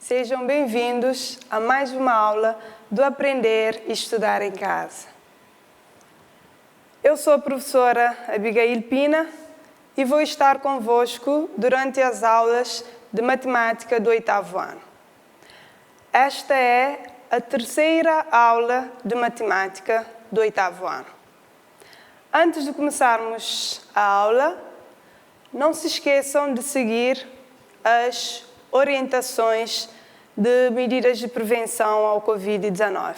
Sejam bem-vindos a mais uma aula do Aprender e Estudar em Casa. Eu sou a professora Abigail Pina e vou estar convosco durante as aulas de Matemática do 8º ano. Esta é a terceira aula de Matemática do 8º ano. Antes de começarmos a aula, não se esqueçam de seguir as orientações de medidas de prevenção ao Covid-19.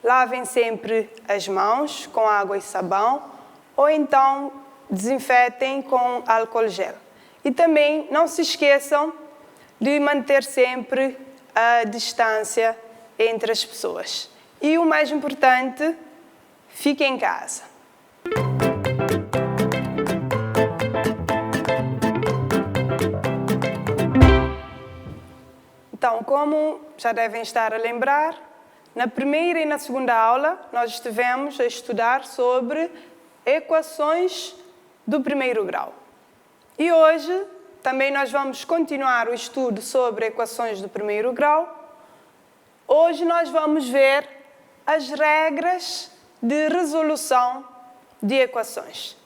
Lavem sempre as mãos com água e sabão ou então desinfetem com álcool gel. E também não se esqueçam de manter sempre a distância entre as pessoas. E o mais importante, fiquem em casa. Então, como já devem estar a lembrar, na primeira e na segunda aula nós estivemos a estudar sobre equações do primeiro grau. E hoje também nós vamos continuar o estudo sobre equações do primeiro grau. Hoje nós vamos ver as regras de resolução de equações.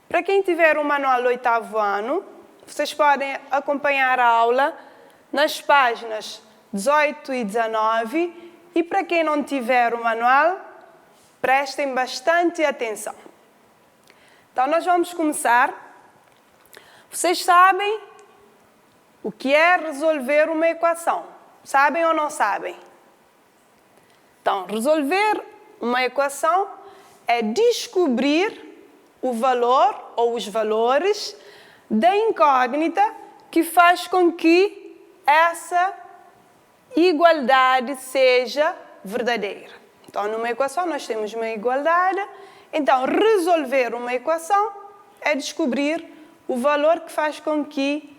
Para quem tiver o manual 8º ano, vocês podem acompanhar a aula nas páginas 18 e 19, e para quem não tiver o manual, prestem bastante atenção. Então, nós vamos começar. Vocês sabem o que é resolver uma equação? Sabem ou não sabem? Então, resolver uma equação é descobrir o valor ou os valores da incógnita que faz com que essa igualdade seja verdadeira. Então, numa equação nós temos uma igualdade. Então, resolver uma equação é descobrir o valor que faz com que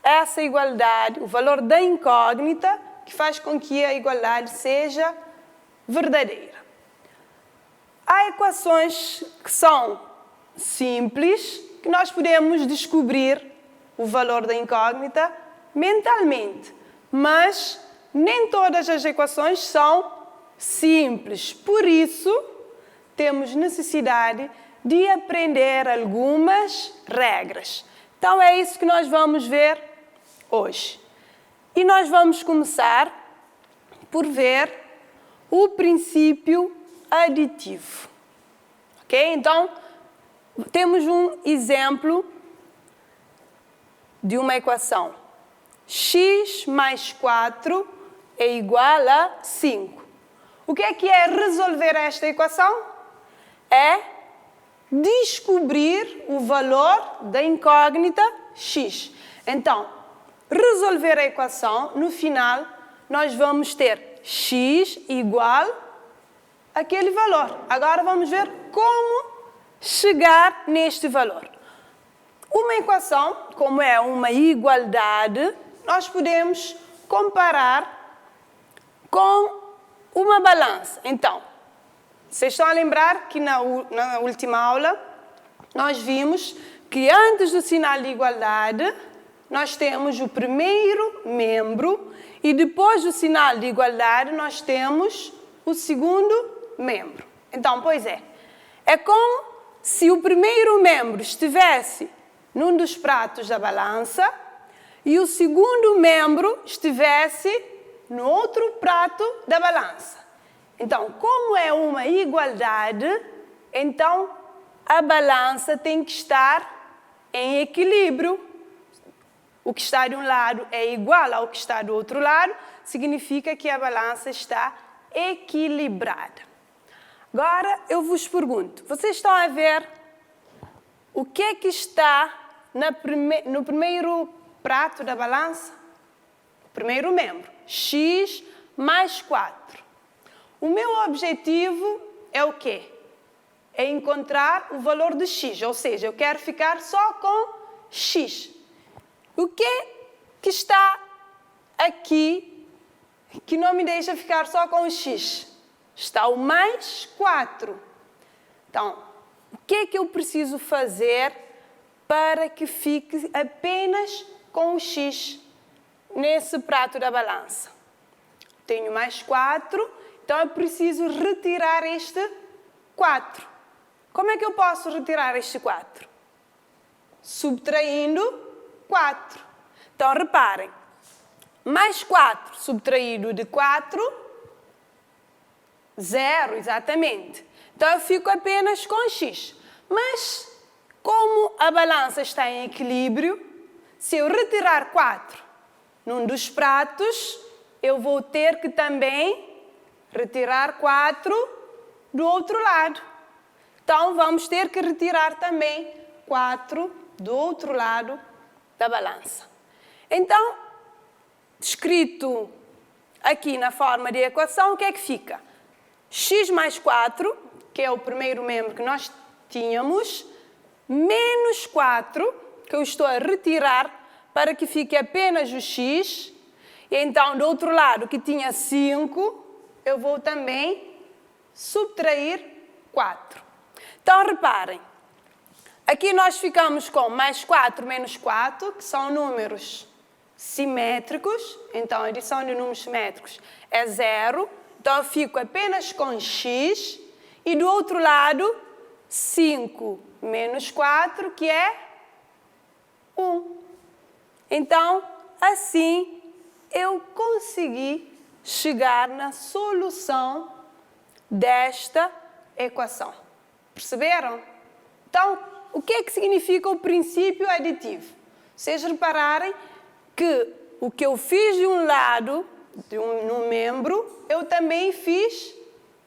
essa igualdade, o valor da incógnita, que faz com que a igualdade seja verdadeira. Há equações que são simples, que nós podemos descobrir o valor da incógnita mentalmente, mas nem todas as equações são simples. Por isso, temos necessidade de aprender algumas regras. Então, é isso que nós vamos ver hoje. E nós vamos começar por ver o princípio aditivo. Ok? Então, temos um exemplo de uma equação. X mais 4 é igual a 5. O que é resolver esta equação? É descobrir o valor da incógnita x. Então, resolver a equação, no final, nós vamos ter x igual àquele valor. Agora vamos ver como chegar neste valor. Uma equação, como é uma igualdade, nós podemos comparar com uma balança. Então, vocês estão a lembrar que na última aula nós vimos que antes do sinal de igualdade nós temos o primeiro membro e depois do sinal de igualdade nós temos o segundo membro. Então, pois é como se o primeiro membro estivesse num dos pratos da balança e o segundo membro estivesse no outro prato da balança. Então, como é uma igualdade, então a balança tem que estar em equilíbrio. O que está de um lado é igual ao que está do outro lado, significa que a balança está equilibrada. Agora eu vos pergunto, vocês estão a ver o que está no primeiro prato da balança? O primeiro membro, x mais 4. O meu objetivo é o quê? É encontrar o valor de x, ou seja, eu quero ficar só com x. O que está aqui que não me deixa ficar só com o x? Está o mais 4. Então, o que eu preciso fazer para que fique apenas com o x nesse prato da balança? tenho mais 4, então eu preciso retirar este 4. Como é que eu posso retirar este 4? Subtraindo 4. Então, reparem, mais 4 subtraído de 4, 0, exatamente. Então, eu fico apenas com x. Mas, como a balança está em equilíbrio, se eu retirar 4 num dos pratos, eu vou ter que também retirar 4 do outro lado. Então, vamos ter que retirar também 4 do outro lado da balança. Então, escrito aqui na forma de equação, o que é que fica? X mais 4, que é o primeiro membro que nós tínhamos, menos 4, que eu estou a retirar para que fique apenas o x. E então, do outro lado, que tinha 5, eu vou também subtrair 4. Então, reparem, aqui nós ficamos com mais 4 menos 4, que são números simétricos. Então, a adição de números simétricos é 0. Então, eu fico apenas com x. E do outro lado, 5 menos 4, que é 1. Então, assim, eu consegui chegar na solução desta equação. Perceberam? Então, o que é que significa o princípio aditivo? Vocês repararem que o que eu fiz de um lado, num membro, eu também fiz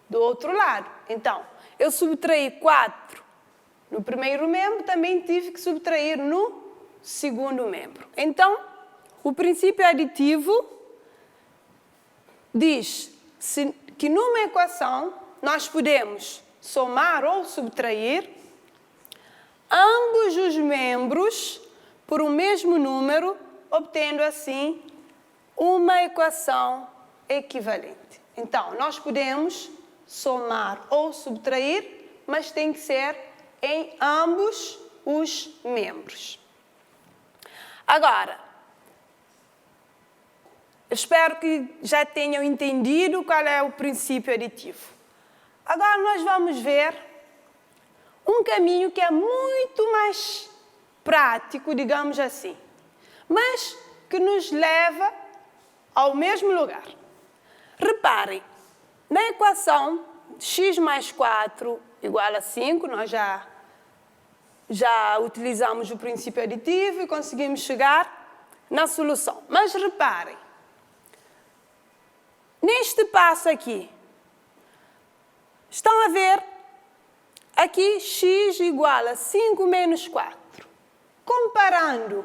do outro lado. Então, eu subtraí 4 no primeiro membro, também tive que subtrair no segundo membro. Então, o princípio aditivo diz que numa equação nós podemos somar ou subtrair ambos os membros por um mesmo número, obtendo assim uma equação equivalente. Então, nós podemos somar ou subtrair, mas tem que ser em ambos os membros. Agora, espero que já tenham entendido qual é o princípio aditivo. Agora nós vamos ver um caminho que é muito mais prático, digamos assim, mas que nos leva ao mesmo lugar. Reparem, na equação x mais 4 igual a 5, nós já utilizamos o princípio aditivo e conseguimos chegar na solução. Mas reparem, neste passo aqui, estão a ver aqui x igual a 5 menos 4. Comparando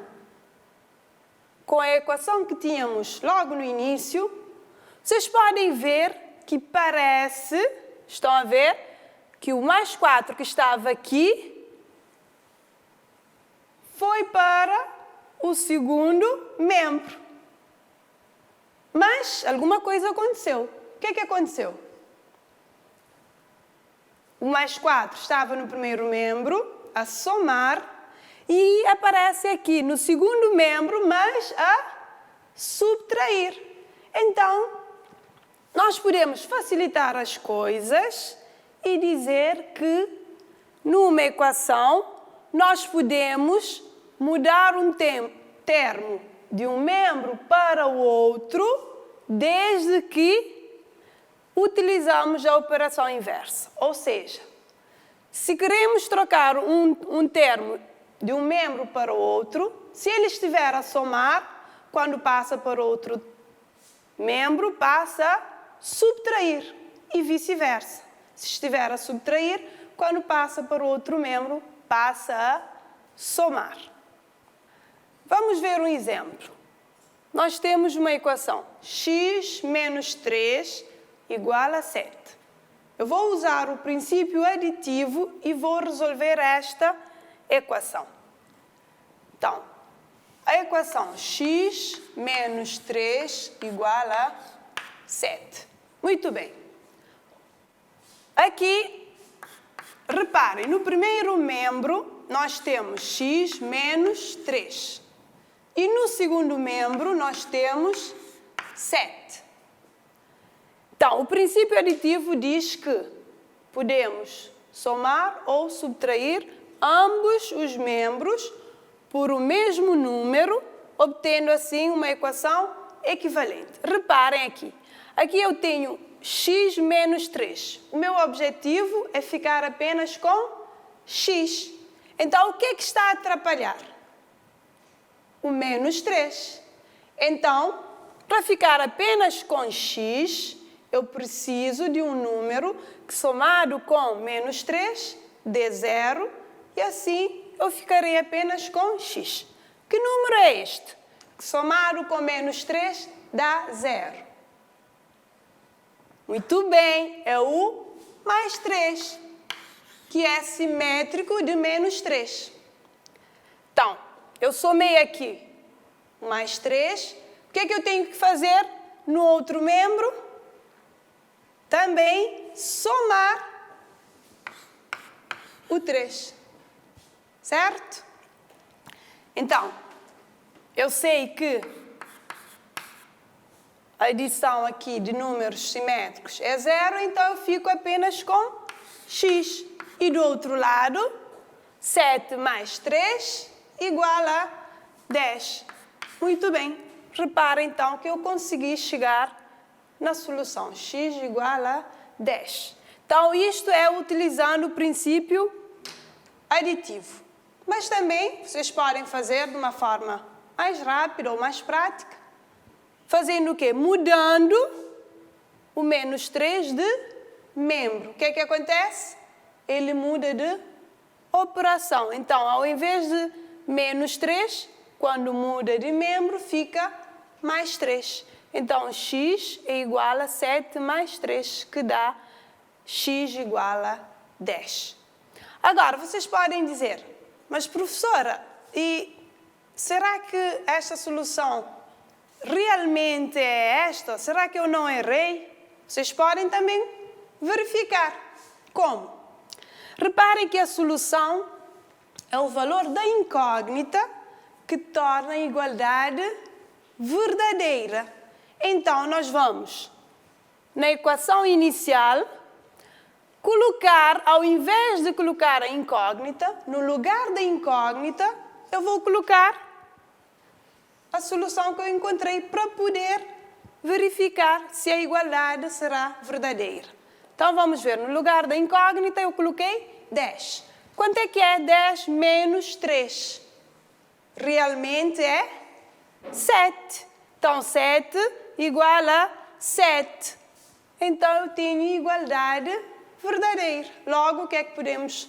com a equação que tínhamos logo no início, vocês podem ver que parece, estão a ver, que o mais 4 que estava aqui foi para o segundo membro. Mas alguma coisa aconteceu. O que é que aconteceu? O mais 4 estava no primeiro membro, a somar, e aparece aqui no segundo membro, mas a subtrair. Então, nós podemos facilitar as coisas e dizer que, numa equação, nós podemos mudar um termo de um membro para o outro, desde que utilizamos a operação inversa. Ou seja, se queremos trocar um termo de um membro para o outro, se ele estiver a somar, quando passa para outro membro, passa a subtrair e vice-versa. Se estiver a subtrair, quando passa para outro membro, passa a somar. Vamos ver um exemplo. Nós temos uma equação x menos 3 igual a 7. Eu vou usar o princípio aditivo e vou resolver esta equação. Então, a equação x menos 3 igual a 7. Muito bem. Aqui, reparem, no primeiro membro nós temos x menos 3. E no segundo membro nós temos 7. Então, o princípio aditivo diz que podemos somar ou subtrair ambos os membros por o mesmo número, obtendo assim uma equação equivalente. Reparem aqui. Aqui eu tenho x menos 3. O meu objetivo é ficar apenas com x. Então, o que é que está a atrapalhar? O menos 3. Então, para ficar apenas com x, eu preciso de um número que, somado com menos 3, dê 0, e assim eu ficarei apenas com x. Que número é este? Que, somado com menos 3, dá 0. Muito bem, é o mais 3, que é simétrico de menos 3. Então, eu somei aqui mais 3. O que é que eu tenho que fazer no outro membro? Também somar o 3. Certo? Então, eu sei que a adição aqui de números simétricos é 0, então eu fico apenas com x. E do outro lado, 7 mais 3 igual a 10. Muito bem. Repara então que eu consegui chegar na solução x igual a 10. Então, isto é utilizando o princípio aditivo. Mas também vocês podem fazer de uma forma mais rápida ou mais prática. Fazendo o quê? Mudando o menos 3 de membro. O que é que acontece? Ele muda de operação. Então, ao invés de menos 3, quando muda de membro, fica mais 3. Então, x é igual a 7 mais 3, que dá x igual a 10. Agora, vocês podem dizer, mas professora, e será que esta solução realmente é esta? Será que eu não errei? Vocês podem também verificar. Como? Reparem que a solução é o valor da incógnita que torna a igualdade verdadeira. Então, nós vamos, na equação inicial, colocar, ao invés de colocar a incógnita, no lugar da incógnita, eu vou colocar a solução que eu encontrei para poder verificar se a igualdade será verdadeira. Então, vamos ver, no lugar da incógnita eu coloquei 10. Quanto é que é 10 menos 3? Realmente é 7. Então, 7 igual a 7. Então, eu tenho igualdade verdadeira. Logo, o que é que podemos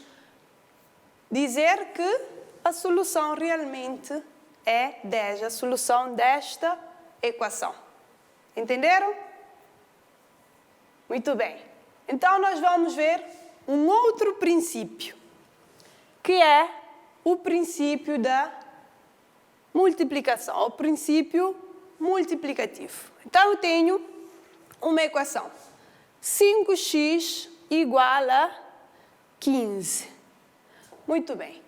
dizer? Que a solução realmente é 10, a solução desta equação. Entenderam? Muito bem. Então, nós vamos ver um outro princípio, que é o princípio da multiplicação, o princípio multiplicativo. Então, eu tenho uma equação. 5x igual a 15. Muito bem.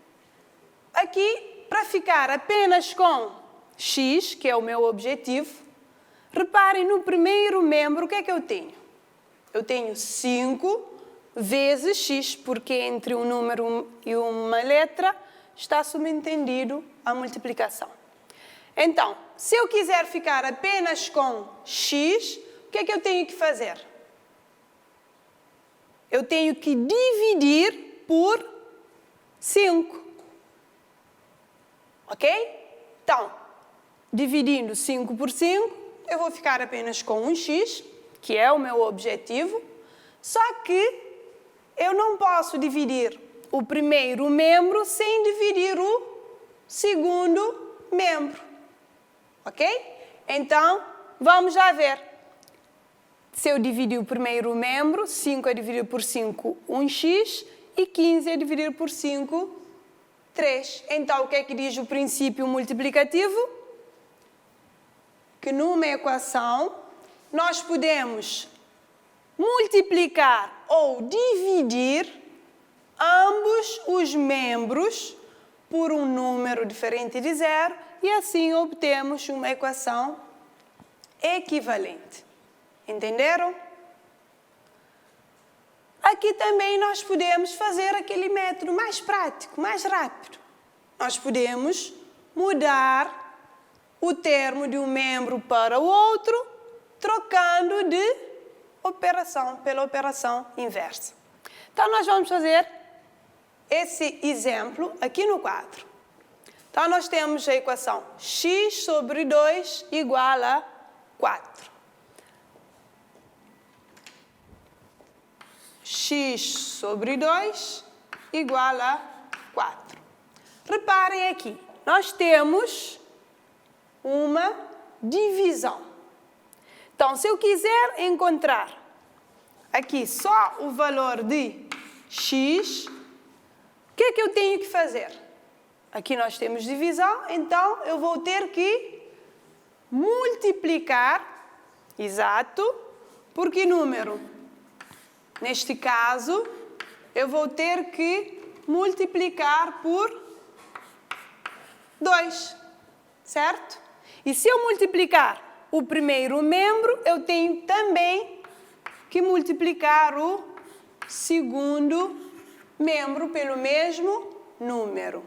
Aqui, para ficar apenas com x, que é o meu objetivo, reparem no primeiro membro, o que é que eu tenho? Eu tenho 5 vezes x, porque entre um número e uma letra está subentendido a multiplicação. Então, se eu quiser ficar apenas com x, o que é que eu tenho que fazer? Eu tenho que dividir por 5. Ok? Então, dividindo 5 por 5, eu vou ficar apenas com um x, que é o meu objetivo, só que eu não posso dividir o primeiro membro sem dividir o segundo membro. Ok? Então, vamos lá ver. Se eu dividir o primeiro membro, 5 é dividido por 5, 1x, e 15 é dividido por 5, 3. Então, o que é que diz o princípio multiplicativo? Que numa equação, nós podemos multiplicar ou dividir ambos os membros por um número diferente de 0 e assim obtemos uma equação equivalente. Entenderam? Aqui também nós podemos fazer aquele método mais prático, mais rápido. Nós podemos mudar o termo de um membro para o outro, trocando de operação pela operação inversa. Então, nós vamos fazer esse exemplo aqui no quadro. Então, nós temos a equação x sobre 2 igual a 4. X sobre 2 igual a 4. Reparem aqui, nós temos uma divisão. Então, se eu quiser encontrar aqui só o valor de x, o que é que eu tenho que fazer? Aqui nós temos divisão, então eu vou ter que multiplicar, exato, por que número? Neste caso, eu vou ter que multiplicar por 2, certo? E se eu multiplicar o primeiro membro, eu tenho também que multiplicar o segundo membro pelo mesmo número.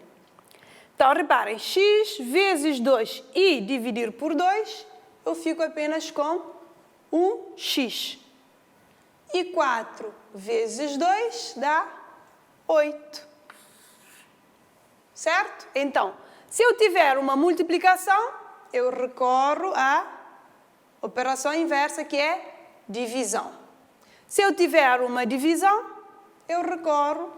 Então, reparem, x vezes 2 e dividir por 2, eu fico apenas com 1x. E 4 vezes 2 dá 8. Certo? Então, se eu tiver uma multiplicação, eu recorro à operação inversa, que é divisão. Se eu tiver uma divisão, eu recorro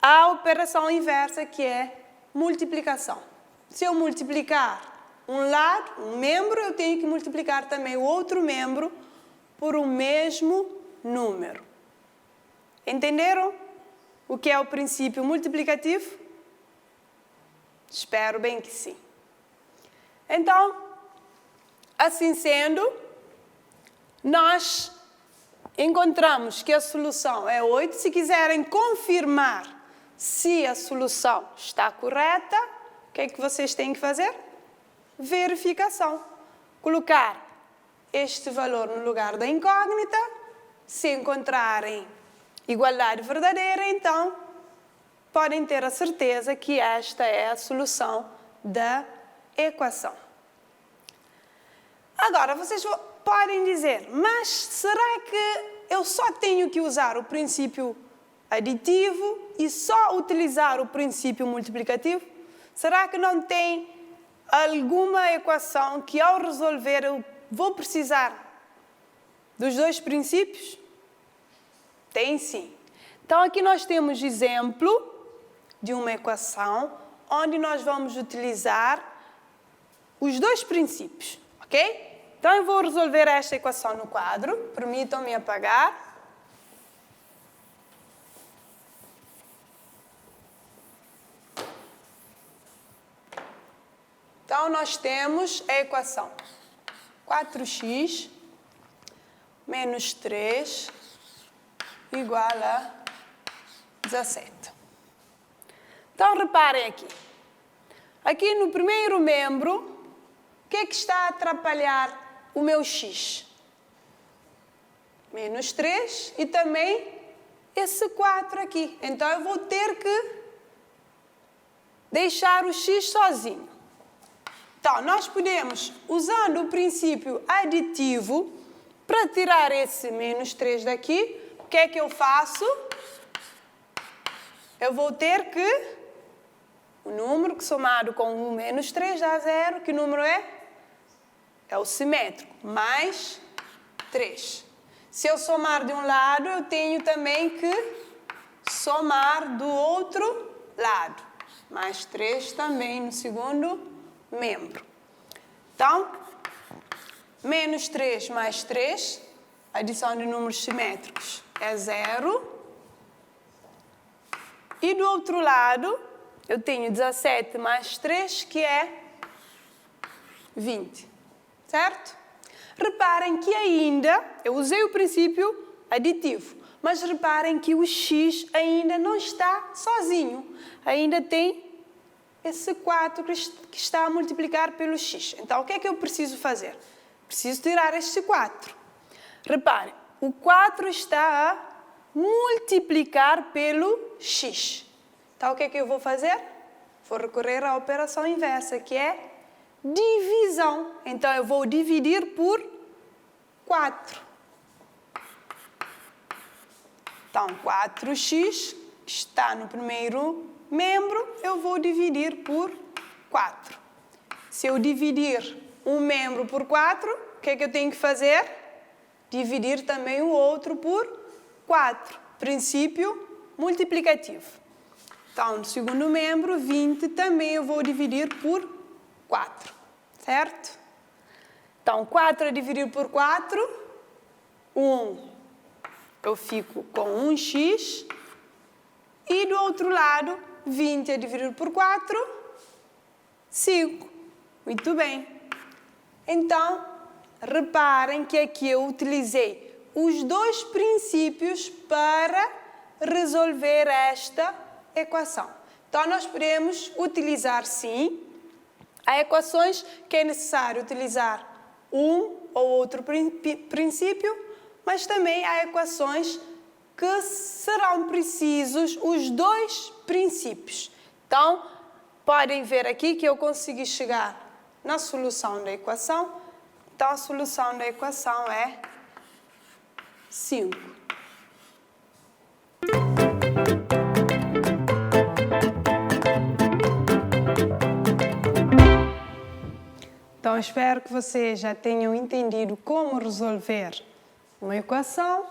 à operação inversa, que é multiplicação. Se eu multiplicar um lado, um membro, eu tenho que multiplicar também o outro membro por o mesmo número. Entenderam o que é o princípio multiplicativo? Espero bem que sim. Então, assim sendo, nós encontramos que a solução é 8. Se quiserem confirmar se a solução está correta, o que é que vocês têm que fazer? Verificação. Colocar este valor no lugar da incógnita. Se encontrarem igualdade verdadeira, então podem ter a certeza que esta é a solução da equação. Agora, vocês podem dizer, mas será que eu só tenho que usar o princípio aditivo e só utilizar o princípio multiplicativo? Será que não tem alguma equação que, ao resolver, eu vou precisar dos dois princípios? Tem sim. Então, aqui nós temos exemplo de uma equação onde nós vamos utilizar os dois princípios, ok? Então, eu vou resolver esta equação no quadro. Permitam-me apagar. Então, nós temos a equação 4x menos 3 igual a 17. Então, reparem aqui. Aqui no primeiro membro, o que é que está a atrapalhar o meu x? Menos 3 e também esse 4 aqui. Então, eu vou ter que deixar o x sozinho. Então, nós podemos, usando o princípio aditivo, para tirar esse menos 3 daqui, o que é que eu faço? Eu vou ter que, o número que somado com o menos 3 dá 0, que número é? É o simétrico, mais 3. Se eu somar de um lado, eu tenho também que somar do outro lado. Mais 3 também no segundo membro. Então, menos 3 mais 3, adição de números simétricos, é 0. E do outro lado, eu tenho 17 mais 3, que é 20. Certo? Reparem que ainda, eu usei o princípio aditivo, mas reparem que o x ainda não está sozinho. Ainda tem esse 4 que está a multiplicar pelo x. Então, o que é que eu preciso fazer? Preciso tirar este 4. Reparem, o 4 está a multiplicar pelo x. Então, o que é que eu vou fazer? Vou recorrer à operação inversa, que é divisão. Então, eu vou dividir por 4. Então, 4x, que está no primeiro membro, eu vou dividir por 4. Se eu dividir um membro por 4, o que é que eu tenho que fazer? Dividir também o outro por 4. Princípio multiplicativo. Então, no segundo membro, 20, também eu vou dividir por 4. Certo? Então, 4 a dividir por 4, 1. Eu fico com 1x. E do outro lado, 20 a dividir por 4, 5. Muito bem. Então, reparem que aqui eu utilizei os dois princípios para resolver esta equação. Então, nós podemos utilizar, sim, há equações que é necessário utilizar um ou outro princípio, mas também há equações que serão precisos os dois princípios. Então, podem ver aqui que eu consegui chegar na solução da equação. Então, a solução da equação é 5. Então, espero que vocês já tenham entendido como resolver uma equação.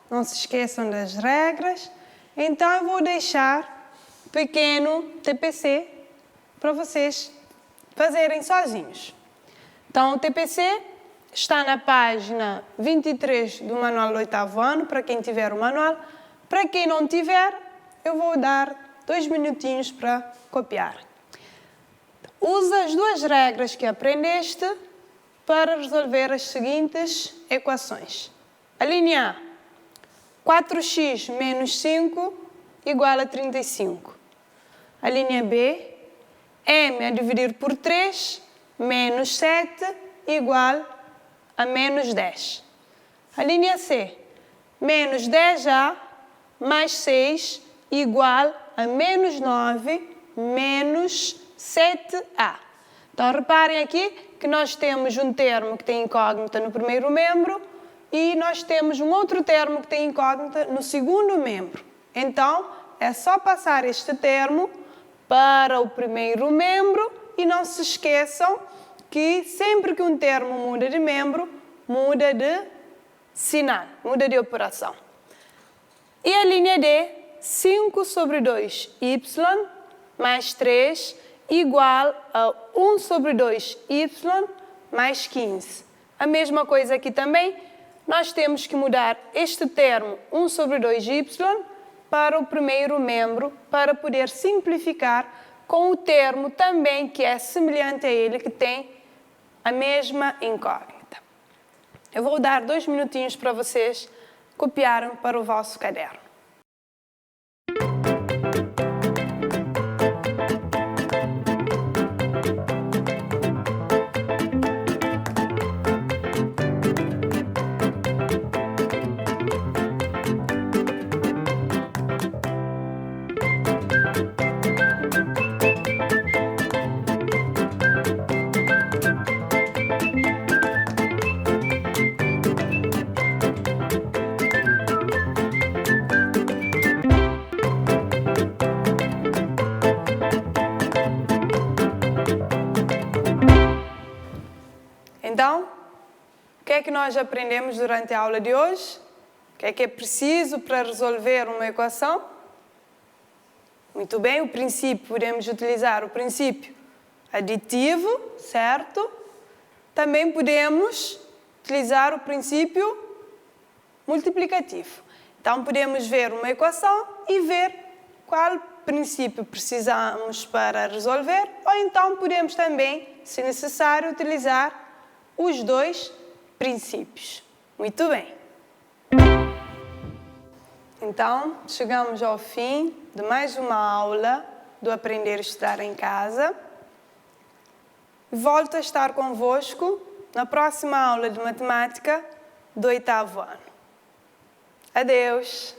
Não se esqueçam das regras. Então, eu vou deixar um pequeno TPC para vocês fazerem sozinhos. Então, o TPC está na página 23 do Manual do 8º ano, para quem tiver o manual. Para quem não tiver, eu vou dar 2 minutinhos para copiar. Usa as duas regras que aprendeste para resolver as seguintes equações. A linha A. 4x menos 5 igual a 35. A linha B. M a dividir por 3 menos 7 igual a menos 10. A linha C. Menos 10a mais 6 igual a menos 9 menos 7a. Então, reparem aqui que nós temos um termo que tem incógnita no primeiro membro e nós temos um outro termo que tem incógnita no segundo membro. Então, é só passar este termo para o primeiro membro e não se esqueçam que sempre que um termo muda de membro, muda de sinal, muda de operação. E a linha D, 5 sobre 2y mais 3 igual a 1 sobre 2y mais 15. A mesma coisa aqui também, nós temos que mudar este termo 1 sobre 2y para o primeiro membro, para poder simplificar com o termo também que é semelhante a ele, que tem a mesma incógnita. Eu vou dar 2 minutinhos para vocês copiarem para o vosso caderno. Então, o que é que nós aprendemos durante a aula de hoje? O que é preciso para resolver uma equação? Muito bem, o princípio, podemos utilizar o princípio aditivo, certo? Também podemos utilizar o princípio multiplicativo. Então, podemos ver uma equação e ver qual princípio precisamos para resolver, ou então podemos também, se necessário, utilizar os dois princípios. Muito bem. Então, chegamos ao fim de mais uma aula do Aprender a Estudar em Casa. Volto a estar convosco na próxima aula de matemática do 8º ano. Adeus!